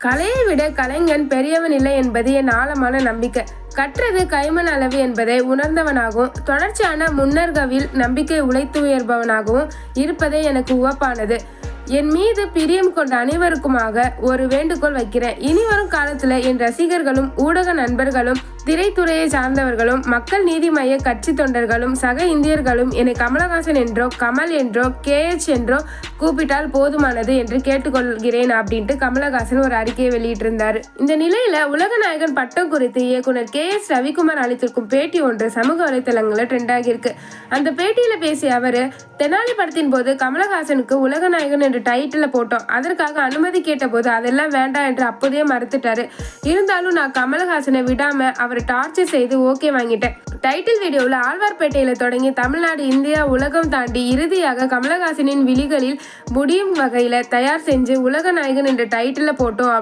கலையை விட கலைஞன் பெரியவன் இல்லை என்பது என் ஆழமான நம்பிக்கை. கற்றது கைமண் அளவு என்பதை உணர்ந்தவனாகவும் தொடர்ச்சியான முன்னர்கவில் நம்பிக்கை உழைத்துயர்பவனாகவும் இருப்பதே எனக்கு உவப்பானது. என் மீது பிரியம் கொண்ட அனைவருக்குமாக ஒரு வேண்டுகோள் வைக்கிறேன். இனி வரும் காலத்துல என் ரசிகர்களும் ஊடக நண்பர்களும் திரைத்துறையை சார்ந்தவர்களும் மக்கள் நீதி மைய கட்சி தொண்டர்களும் சக இந்தியர்களும் என்னை கமலஹாசன் என்றோ கமல் என்றோ KH என்றோ கூப்பிட்டால் போதுமானது என்று கேட்டுக்கொள்கிறேன் அப்படின்ட்டு கமலஹாசன் ஒரு அறிக்கையை வெளியிட்டிருந்தாரு. இந்த நிலையில உலகநாயகன் பட்டம் குறித்து இயக்குனர் KS ரவிக்குமார் அளித்திருக்கும் பேட்டி ஒன்று சமூக வலைதளங்களில் ட்ரெண்ட் ஆகியிருக்கு. அந்த பேட்டியில பேசிய அவரு, தெனாலி படத்தின் போது கமலஹாசனுக்கு உலகநாயகன் என்ற டைட்டில போட்டோம். அதற்காக அனுமதி கேட்ட போது அதெல்லாம் வேண்டாம் என்று அப்போதே மறுத்துட்டாரு. இருந்தாலும் நான் கமலஹாசனை விடாம அவரை டார்ச்சர் செய்து ஓகே வாங்கிட்டேன். டைட்டில் வீடியோவில் ஆழ்வார்பேட்டையில தொடங்கி தமிழ்நாடு, இந்தியா, உலகம் தாண்டி இறுதியாக கமலஹாசனின் விழிகளில் முடியும் வகையில தயார் செஞ்சு உலகநாயகன் என்ற டைட்டில போட்டோம்.